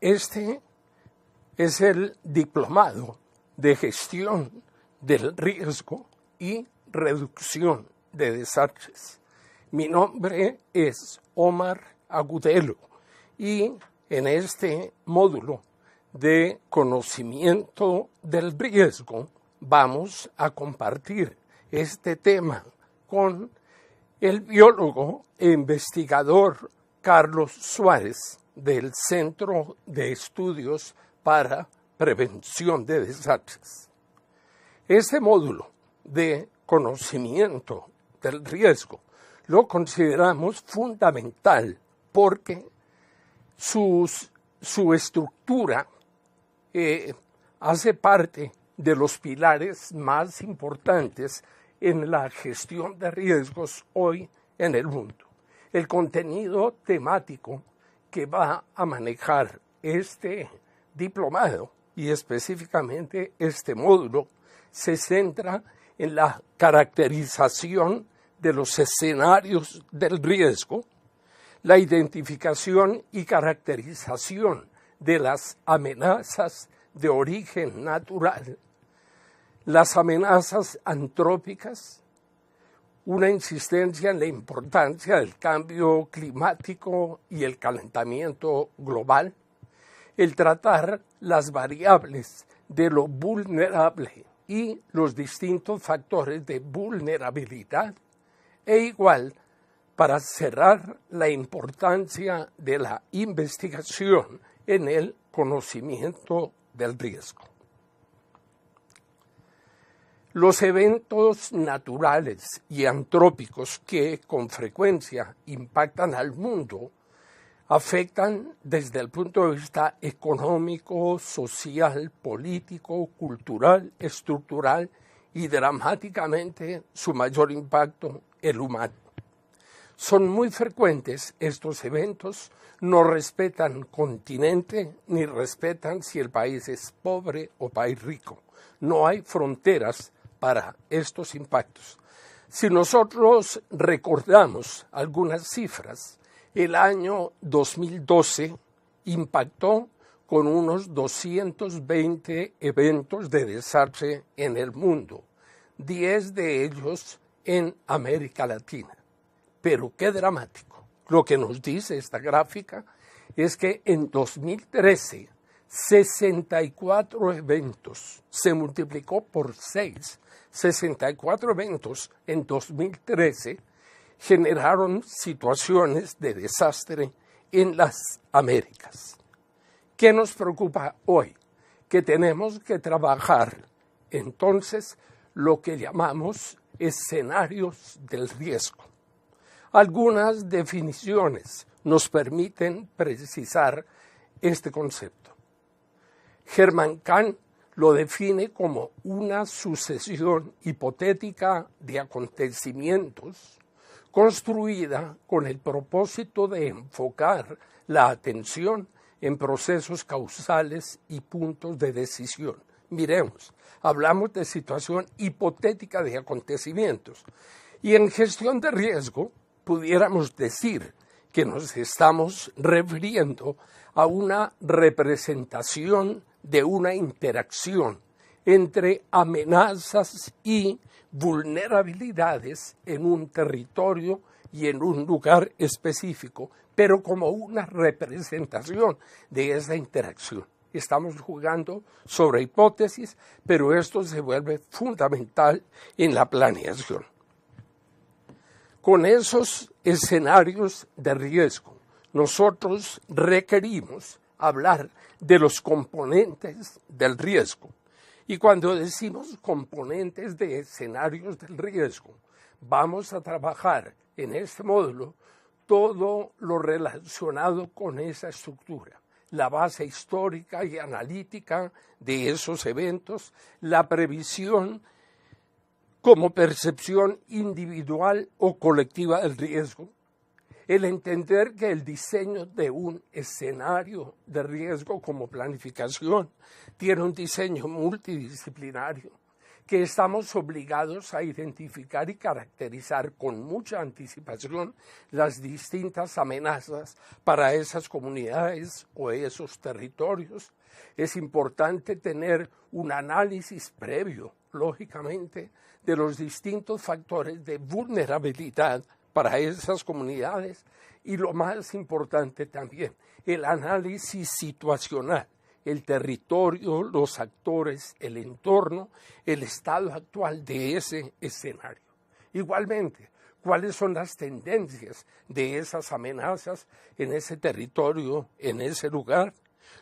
Este es el diplomado de gestión del riesgo y reducción de desastres. Mi nombre es Omar Agudelo y en este módulo de conocimiento del riesgo vamos a compartir este tema con el biólogo e investigador Carlos Suárez del Centro de Estudios para Prevención de Desastres. Este módulo de conocimiento del riesgo lo consideramos fundamental porque su estructura hace parte de los pilares más importantes en la gestión de riesgos hoy en el mundo. El contenido temático que va a manejar este diplomado y específicamente este módulo se centra en la caracterización de los escenarios del riesgo, la identificación y caracterización de las amenazas de origen natural, las amenazas antrópicas, una insistencia en la importancia del cambio climático y el calentamiento global, el tratar las variables de lo vulnerable y los distintos factores de vulnerabilidad, e igual, para cerrar, la importancia de la investigación en el conocimiento del riesgo. Los eventos naturales y antrópicos que con frecuencia impactan al mundo afectan desde el punto de vista económico, social, político, cultural, estructural y dramáticamente su mayor impacto, el humano. Son muy frecuentes estos eventos, no respetan continente ni respetan si el país es pobre o país rico. No hay fronteras para estos impactos. Si nosotros recordamos algunas cifras, el año 2012 impactó con unos 220 eventos de desastre en el mundo, 10 de ellos en América Latina. Pero qué dramático. Lo que nos dice esta gráfica es que en 2013, 64 eventos, se multiplicó por 6, 64 eventos en 2013 generaron situaciones de desastre en las Américas. ¿Qué nos preocupa hoy? Que tenemos que trabajar entonces lo que llamamos escenarios del riesgo. Algunas definiciones nos permiten precisar este concepto. Herman Kahn lo define como una sucesión hipotética de acontecimientos construida con el propósito de enfocar la atención en procesos causales y puntos de decisión. Miremos, hablamos de situación hipotética de acontecimientos y en gestión de riesgo pudiéramos decir que nos estamos refiriendo a una representación de una interacción entre amenazas y vulnerabilidades en un territorio y en un lugar específico, pero como una representación de esa interacción. Estamos jugando sobre hipótesis, pero esto se vuelve fundamental en la planeación. Con esos escenarios de riesgo, nosotros requerimos hablar de los componentes del riesgo. Y cuando decimos componentes de escenarios del riesgo, vamos a trabajar en este módulo todo lo relacionado con esa estructura, la base histórica y analítica de esos eventos, la previsión como percepción individual o colectiva del riesgo, el entender que el diseño de un escenario de riesgo como planificación tiene un diseño multidisciplinario, que estamos obligados a identificar y caracterizar con mucha anticipación las distintas amenazas para esas comunidades o esos territorios. Es importante tener un análisis previo, lógicamente, de los distintos factores de vulnerabilidad para esas comunidades y lo más importante también, el análisis situacional, el territorio, los actores, el entorno, el estado actual de ese escenario. Igualmente, cuáles son las tendencias de esas amenazas en ese territorio, en ese lugar,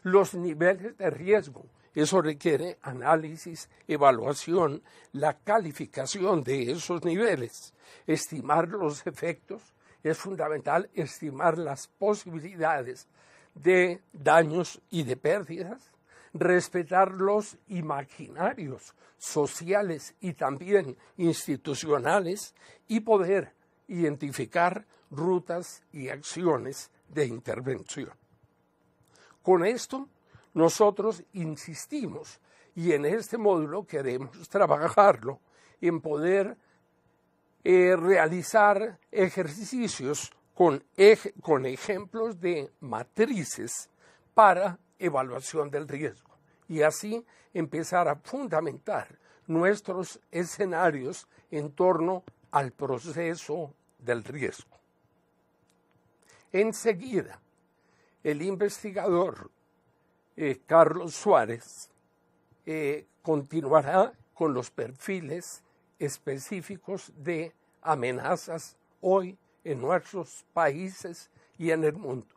los niveles de riesgo. Eso requiere análisis, evaluación, la calificación de esos niveles, estimar los efectos. Es fundamental estimar las posibilidades de daños y de pérdidas, respetar los imaginarios sociales y también institucionales y poder identificar rutas y acciones de intervención. Con esto, nosotros insistimos y en este módulo queremos trabajarlo en poder realizar ejercicios con ejemplos de matrices para evaluación del riesgo y así empezar a fundamentar nuestros escenarios en torno al proceso del riesgo. Enseguida, el investigador Carlos Suárez continuará con los perfiles específicos de amenazas hoy en nuestros países y en el mundo.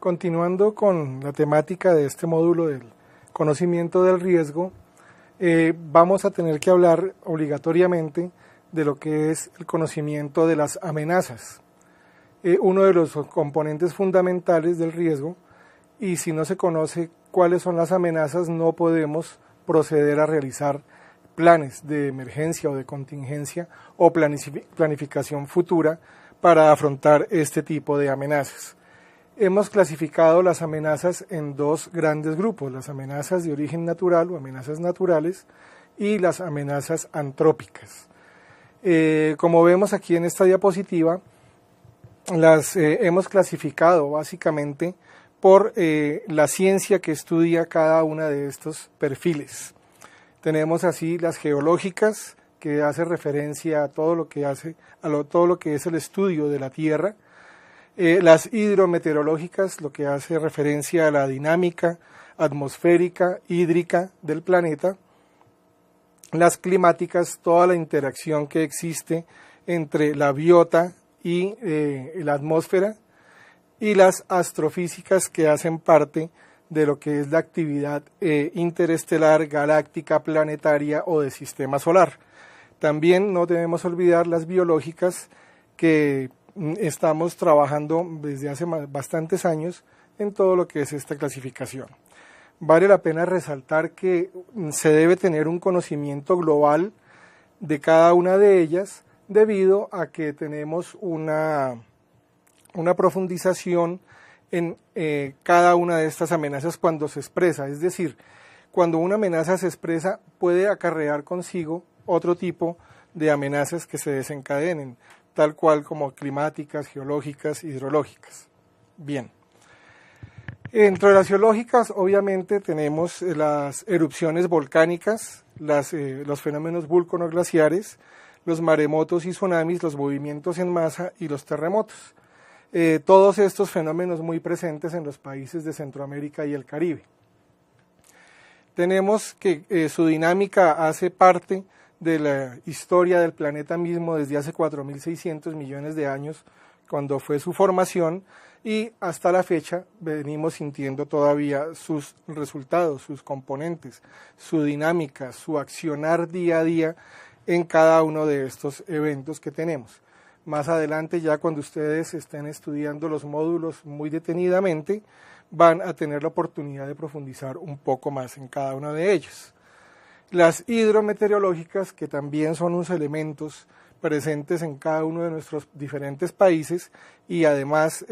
Continuando con la temática de este módulo del conocimiento del riesgo, vamos a tener que hablar obligatoriamente de lo que es el conocimiento de las amenazas. Uno de los componentes fundamentales del riesgo, y si no se conoce cuáles son las amenazas, no podemos proceder a realizar planes de emergencia o de contingencia o planificación futura para afrontar este tipo de amenazas. Hemos clasificado las amenazas en dos grandes grupos, las amenazas de origen natural o amenazas naturales y las amenazas antrópicas. Como vemos aquí en esta diapositiva, las hemos clasificado básicamente por la ciencia que estudia cada una de estos perfiles. Tenemos así las geológicas, que hace referencia a todo lo que es el estudio de la Tierra, las hidrometeorológicas, lo que hace referencia a la dinámica atmosférica, hídrica del planeta, las climáticas, toda la interacción que existe entre la biota y la atmósfera, y las astrofísicas, que hacen parte de lo que es la actividad interestelar, galáctica, planetaria o de sistema solar. También no debemos olvidar las biológicas, que estamos trabajando desde hace bastantes años en todo lo que es esta clasificación. Vale la pena resaltar que se debe tener un conocimiento global de cada una de ellas, debido a que tenemos una profundización en cada una de estas amenazas cuando se expresa. Es decir, cuando una amenaza se expresa, puede acarrear consigo otro tipo de amenazas que se desencadenen, tal cual como climáticas, geológicas, hidrológicas. Bien. Entre las geológicas, obviamente, tenemos las erupciones volcánicas, los fenómenos vulcanoglaciares, los maremotos y tsunamis, los movimientos en masa y los terremotos. Todos estos fenómenos muy presentes en los países de Centroamérica y el Caribe. Tenemos que su dinámica hace parte de la historia del planeta mismo desde hace 4.600 millones de años, cuando fue su formación, y hasta la fecha venimos sintiendo todavía sus resultados, sus componentes, su dinámica, su accionar día a día en cada uno de estos eventos que tenemos. Más adelante, ya cuando ustedes estén estudiando los módulos muy detenidamente, van a tener la oportunidad de profundizar un poco más en cada uno de ellos. Las hidrometeorológicas, que también son unos elementos presentes en cada uno de nuestros diferentes países y además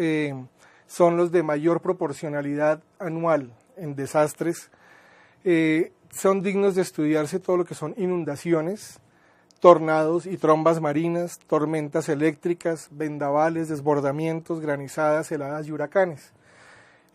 son los de mayor proporcionalidad anual en desastres. Son dignos de estudiarse todo lo que son inundaciones, tornados y trombas marinas, tormentas eléctricas, vendavales, desbordamientos, granizadas, heladas y huracanes.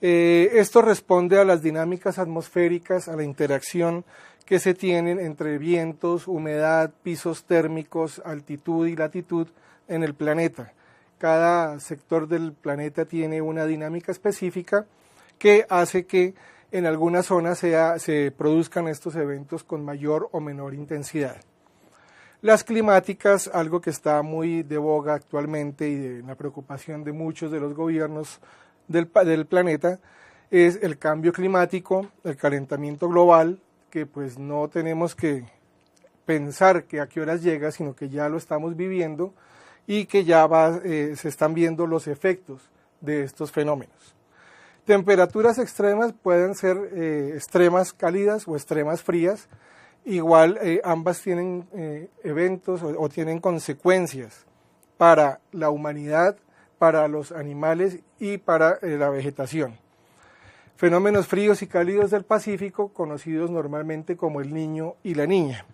Esto responde a las dinámicas atmosféricas, a la interacción que se tienen entre vientos, humedad, pisos térmicos, altitud y latitud en el planeta. Cada sector del planeta tiene una dinámica específica que hace que en algunas zonas se produzcan estos eventos con mayor o menor intensidad. Las climáticas, algo que está muy de boga actualmente y de la preocupación de muchos de los gobiernos del planeta, es el cambio climático, el calentamiento global, que pues no tenemos que pensar que a qué horas llega, sino que ya lo estamos viviendo y que ya se están viendo los efectos de estos fenómenos. Temperaturas extremas pueden ser extremas cálidas o extremas frías. Igual ambas tienen eventos o tienen consecuencias para la humanidad, para los animales y para la vegetación. Fenómenos fríos y cálidos del Pacífico, conocidos normalmente como el Niño y la Niña,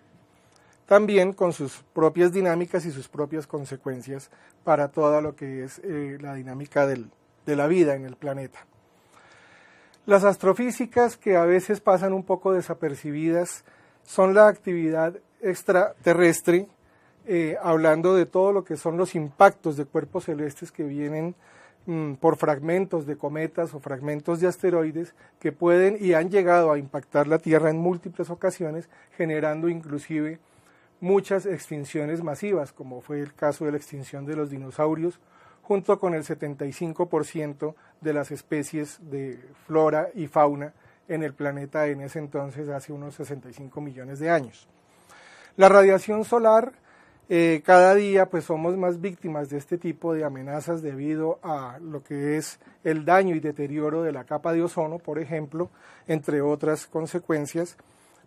también con sus propias dinámicas y sus propias consecuencias para todo lo que es la dinámica de la vida en el planeta. Las astrofísicas, que a veces pasan un poco desapercibidas, son la actividad extraterrestre, hablando de todo lo que son los impactos de cuerpos celestes que vienen por fragmentos de cometas o fragmentos de asteroides que pueden y han llegado a impactar la Tierra en múltiples ocasiones, generando inclusive muchas extinciones masivas, como fue el caso de la extinción de los dinosaurios, junto con el 75% de las especies de flora y fauna en el planeta en ese entonces, hace unos 65 millones de años. La radiación solar, cada día pues somos más víctimas de este tipo de amenazas debido a lo que es el daño y deterioro de la capa de ozono, por ejemplo, entre otras consecuencias,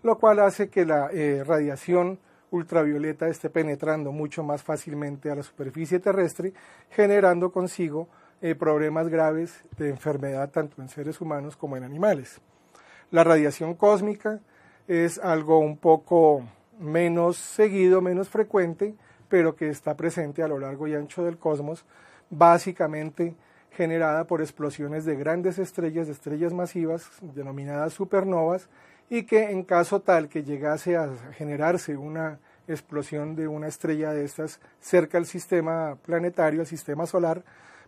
lo cual hace que la radiación ultravioleta esté penetrando mucho más fácilmente a la superficie terrestre, generando consigo problemas graves de enfermedad tanto en seres humanos como en animales. La radiación cósmica es algo un poco menos seguido, menos frecuente, pero que está presente a lo largo y ancho del cosmos, básicamente generada por explosiones de grandes estrellas, de estrellas masivas, denominadas supernovas, y que en caso tal que llegase a generarse una explosión de una estrella de estas cerca al sistema planetario, al sistema solar,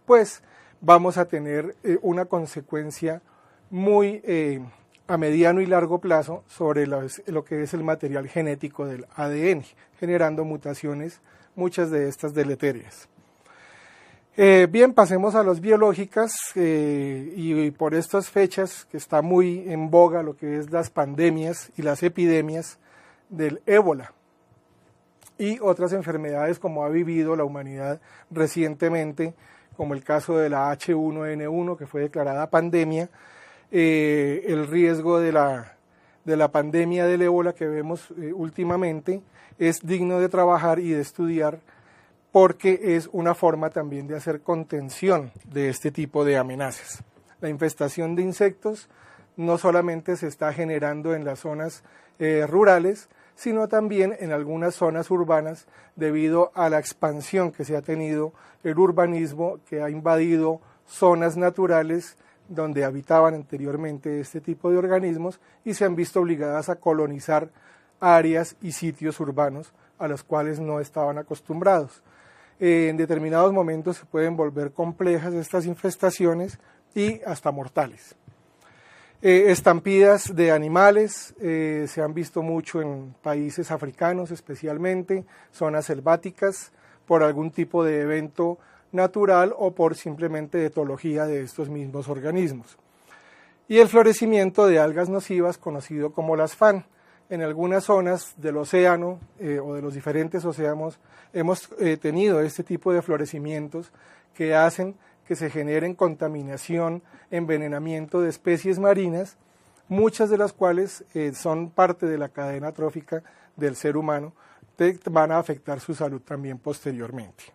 pues vamos a tener una consecuencia muy a mediano y largo plazo sobre lo que es el material genético del ADN, generando mutaciones, muchas de estas deleterias. Bien, pasemos a las biológicas y por estas fechas que está muy en boga lo que es las pandemias y las epidemias del ébola y otras enfermedades como ha vivido la humanidad recientemente, como el caso de la H1N1 que fue declarada pandemia, el riesgo de la pandemia del ébola que vemos últimamente es digno de trabajar y de estudiar porque es una forma también de hacer contención de este tipo de amenazas. La infestación de insectos no solamente se está generando en las zonas rurales, sino también en algunas zonas urbanas debido a la expansión que se ha tenido, el urbanismo que ha invadido zonas naturales donde habitaban anteriormente este tipo de organismos y se han visto obligadas a colonizar áreas y sitios urbanos a los cuales no estaban acostumbrados. En determinados momentos se pueden volver complejas estas infestaciones y hasta mortales. Estampidas de animales se han visto mucho en países africanos especialmente, zonas selváticas, por algún tipo de evento natural o por simplemente etología de estos mismos organismos. Y el florecimiento de algas nocivas conocido como las FAN. En algunas zonas del océano o de los diferentes océanos hemos tenido este tipo de florecimientos que hacen que se generen contaminación, envenenamiento de especies marinas, muchas de las cuales son parte de la cadena trófica del ser humano, van a afectar su salud también posteriormente.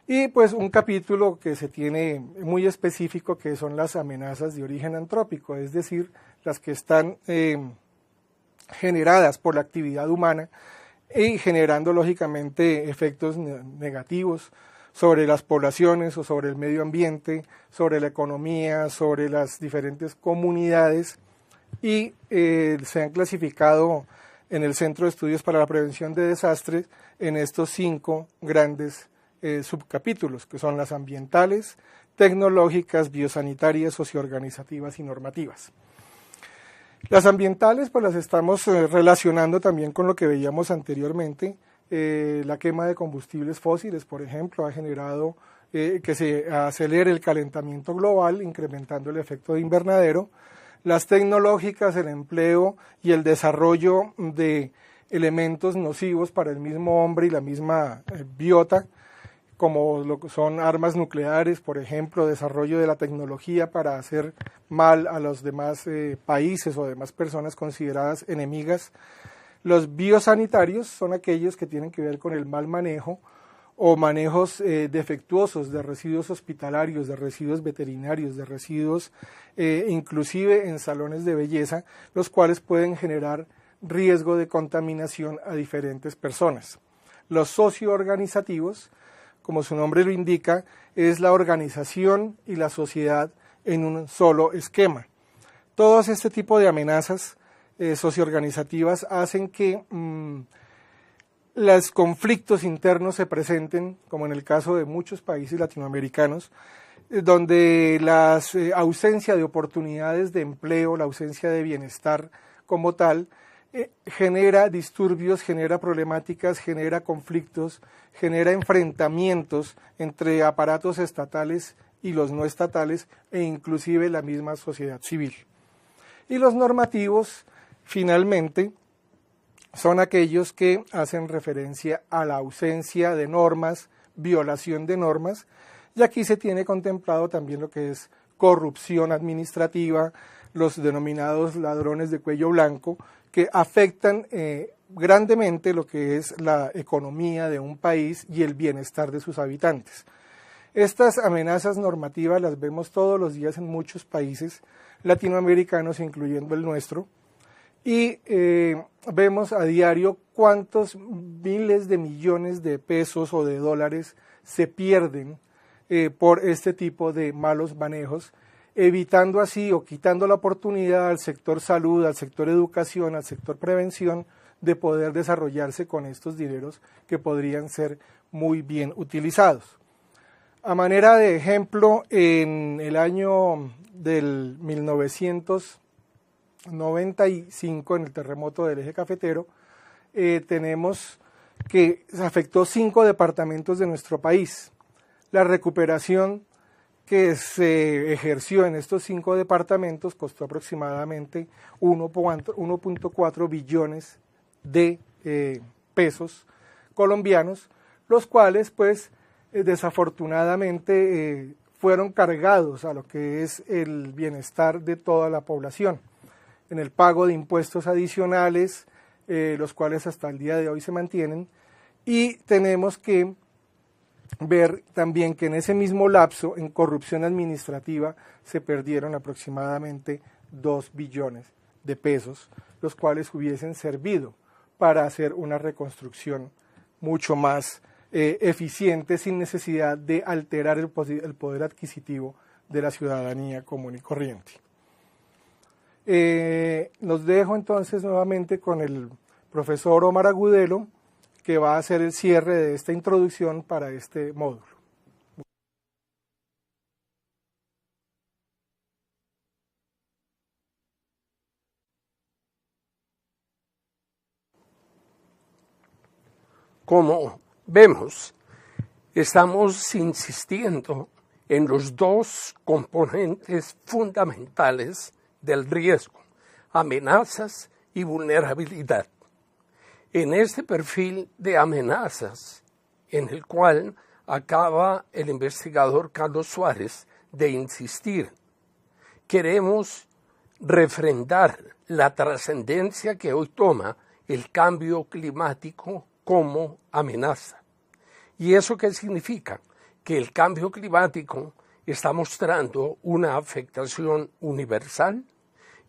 Y pues un capítulo que se tiene muy específico, que son las amenazas de origen antrópico, es decir, las que están generadas por la actividad humana y generando lógicamente efectos negativos sobre las poblaciones o sobre el medio ambiente, sobre la economía, sobre las diferentes comunidades, y se han clasificado en el Centro de Estudios para la Prevención de Desastres en estos 5 grandes subcapítulos, que son las ambientales, tecnológicas, biosanitarias, socioorganizativas y normativas. Las ambientales pues las estamos relacionando también con lo que veíamos anteriormente. La quema de combustibles fósiles, por ejemplo, ha generado que se acelere el calentamiento global, incrementando el efecto de invernadero. Las tecnológicas, el empleo y el desarrollo de elementos nocivos para el mismo hombre y la misma biota, como lo que son armas nucleares, por ejemplo, desarrollo de la tecnología para hacer mal a los demás países o demás personas consideradas enemigas. Los biosanitarios son aquellos que tienen que ver con el mal manejo o manejos defectuosos de residuos hospitalarios, de residuos veterinarios, de residuos inclusive en salones de belleza, los cuales pueden generar riesgo de contaminación a diferentes personas. Los socioorganizativos, como su nombre lo indica, es la organización y la sociedad en un solo esquema. Todos este tipo de amenazas socioorganizativas hacen que los conflictos internos se presenten, como en el caso de muchos países latinoamericanos, donde la ausencia de oportunidades de empleo, la ausencia de bienestar como tal, genera disturbios, genera problemáticas, genera conflictos, genera enfrentamientos entre aparatos estatales y los no estatales e inclusive la misma sociedad civil. Y los normativos, finalmente, son aquellos que hacen referencia a la ausencia de normas, violación de normas, y aquí se tiene contemplado también lo que es corrupción administrativa, los denominados ladrones de cuello blanco, que afectan grandemente lo que es la economía de un país y el bienestar de sus habitantes. Estas amenazas normativas las vemos todos los días en muchos países latinoamericanos, incluyendo el nuestro, y vemos a diario cuántos miles de millones de pesos o de dólares se pierden por este tipo de malos manejos, evitando así o quitando la oportunidad al sector salud, al sector educación, al sector prevención de poder desarrollarse con estos dineros que podrían ser muy bien utilizados. A manera de ejemplo, en el año del 1995, en el terremoto del eje cafetero, tenemos que afectó 5 departamentos de nuestro país. La recuperación que se ejerció en estos 5 departamentos costó aproximadamente 1.4 billones de pesos colombianos, los cuales pues desafortunadamente fueron cargados a lo que es el bienestar de toda la población, en el pago de impuestos adicionales, los cuales hasta el día de hoy se mantienen, y tenemos que ver también que en ese mismo lapso, en corrupción administrativa, se perdieron aproximadamente 2 billones de pesos, los cuales hubiesen servido para hacer una reconstrucción mucho más eficiente, sin necesidad de alterar el poder adquisitivo de la ciudadanía común y corriente. Los dejo entonces nuevamente con el profesor Omar Agudelo, que va a hacer el cierre de esta introducción para este módulo. Como vemos, estamos insistiendo en los 2 componentes fundamentales del riesgo: amenazas y vulnerabilidad. En este perfil de amenazas, en el cual acaba el investigador Carlos Suárez de insistir, queremos refrendar la trascendencia que hoy toma el cambio climático como amenaza. ¿Y eso qué significa? Que el cambio climático está mostrando una afectación universal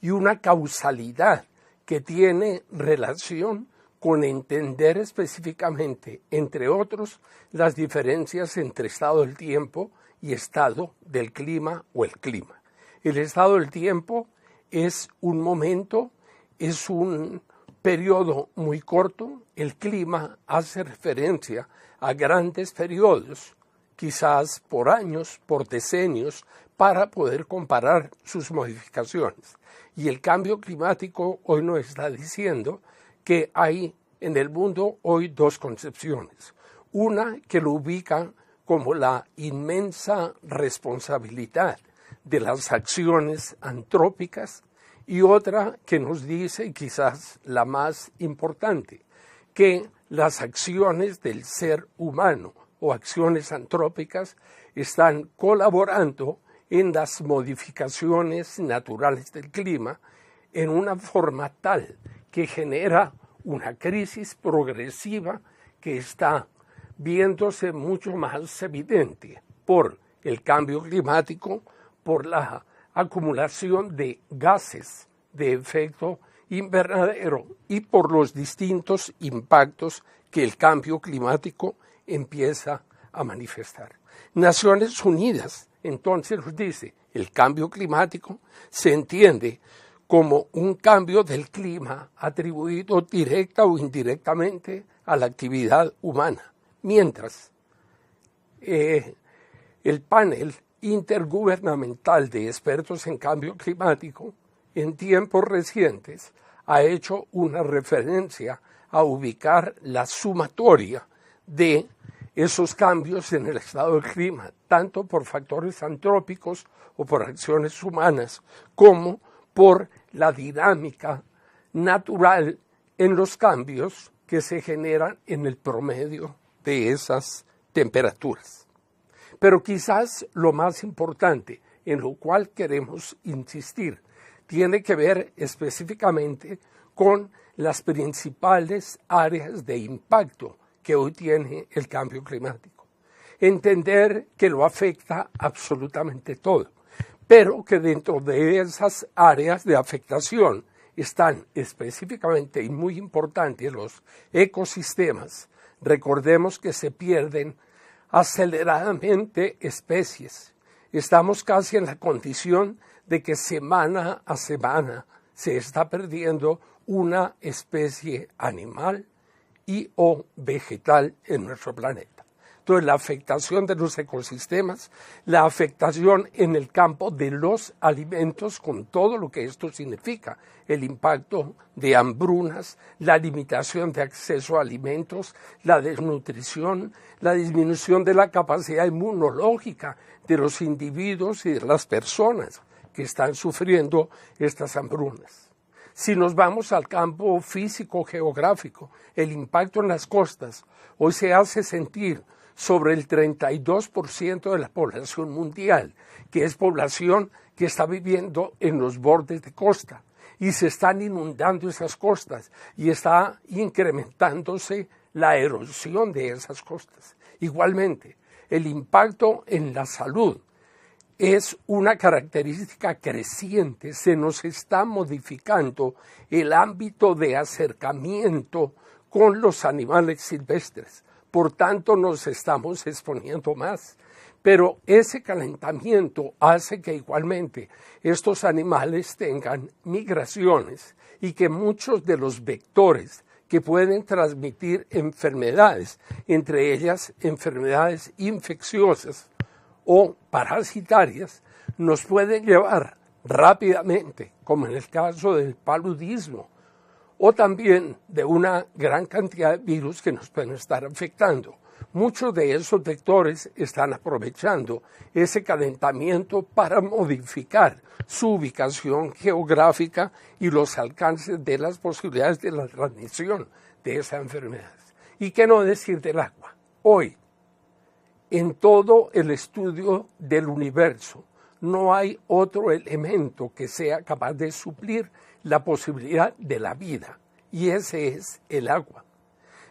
y una causalidad que tiene relación con entender específicamente, entre otros, las diferencias entre estado del tiempo y estado del clima o el clima. El estado del tiempo es un momento, es un periodo muy corto. El clima hace referencia a grandes periodos, quizás por años, por decenios, para poder comparar sus modificaciones. Y el cambio climático hoy nos está diciendo que hay en el mundo hoy dos concepciones. Una que lo ubica como la inmensa responsabilidad de las acciones antrópicas y otra que nos dice, y quizás la más importante, que las acciones del ser humano o acciones antrópicas están colaborando en las modificaciones naturales del clima en una forma tal que genera una crisis progresiva que está viéndose mucho más evidente por el cambio climático, por la acumulación de gases de efecto invernadero y por los distintos impactos que el cambio climático empieza a manifestar. Naciones Unidas entonces nos dice, el cambio climático se entiende como un cambio del clima atribuido directa o indirectamente a la actividad humana, mientras el panel intergubernamental de expertos en cambio climático en tiempos recientes ha hecho una referencia a ubicar la sumatoria de esos cambios en el estado del clima, tanto por factores antrópicos o por acciones humanas, como por la dinámica natural en los cambios que se generan en el promedio de esas temperaturas. Pero quizás lo más importante, en lo cual queremos insistir, tiene que ver específicamente con las principales áreas de impacto que hoy tiene el cambio climático. Entender que lo afecta absolutamente todo, pero que dentro de esas áreas de afectación están específicamente y muy importantes los ecosistemas. Recordemos que se pierden aceleradamente especies. Estamos casi en la condición de que semana a semana se está perdiendo una especie animal y o vegetal en nuestro planeta. Entonces, la afectación de los ecosistemas, la afectación en el campo de los alimentos, con todo lo que esto significa, el impacto de hambrunas, la limitación de acceso a alimentos, la desnutrición, la disminución de la capacidad inmunológica de los individuos y de las personas que están sufriendo estas hambrunas. Si nos vamos al campo físico-geográfico, el impacto en las costas hoy se hace sentir sobre el 32% de la población mundial, que es población que está viviendo en los bordes de costa, y se están inundando esas costas, y está incrementándose la erosión de esas costas. Igualmente, el impacto en la salud es una característica creciente, se nos está modificando el ámbito de acercamiento con los animales silvestres. Por tanto, nos estamos exponiendo más. Pero ese calentamiento hace que igualmente estos animales tengan migraciones y que muchos de los vectores que pueden transmitir enfermedades, entre ellas enfermedades infecciosas o parasitarias, nos pueden llevar rápidamente, como en el caso del paludismo, o también de una gran cantidad de virus que nos pueden estar afectando. Muchos de esos vectores están aprovechando ese calentamiento para modificar su ubicación geográfica y los alcances de las posibilidades de la transmisión de esas enfermedades. ¿Y qué no decir del agua? Hoy, en todo el estudio del universo, no hay otro elemento que sea capaz de suplir la posibilidad de la vida. y ese es el agua.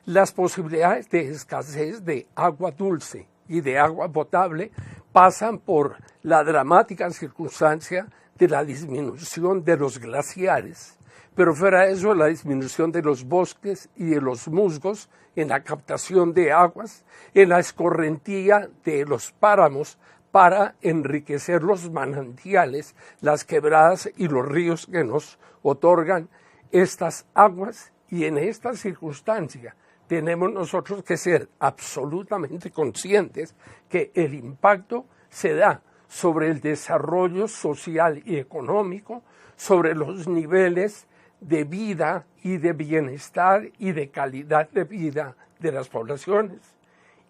Las posibilidades de escasez de agua dulce y de agua potable pasan por la dramática circunstancia de la disminución de los glaciares, pero fuera de eso la disminución de los bosques y de los musgos en la captación de aguas, en la escorrentía de los páramos para enriquecer los manantiales, las quebradas y los ríos que nos otorgan estas aguas, y en esta circunstancia tenemos nosotros que ser absolutamente conscientes que el impacto se da sobre el desarrollo social y económico, sobre los niveles de vida y de bienestar y de calidad de vida de las poblaciones.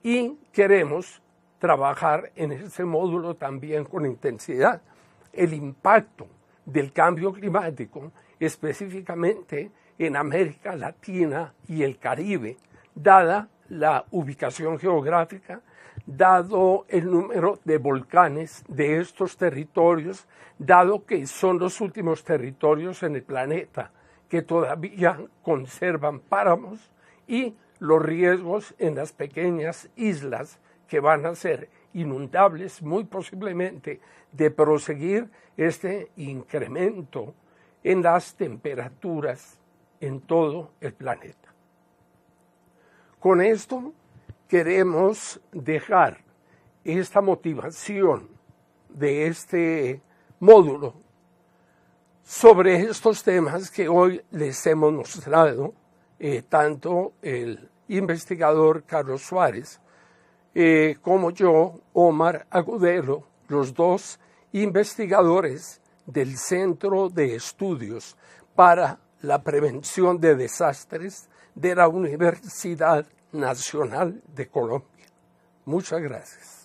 Y queremos trabajar en ese módulo también con intensidad. El impacto del cambio climático, específicamente en América Latina y el Caribe, dada la ubicación geográfica, dado el número de volcanes de estos territorios, dado que son los últimos territorios en el planeta que todavía conservan páramos, y los riesgos en las pequeñas islas que van a ser inundables, muy posiblemente, de proseguir este incremento en las temperaturas en todo el planeta. Con esto queremos dejar esta motivación de este módulo sobre estos temas que hoy les hemos mostrado, tanto el investigador Carlos Suárez como yo, Omar Agudelo, los dos investigadores del Centro de Estudios para la Prevención de Desastres de la Universidad Nacional de Colombia. Muchas gracias.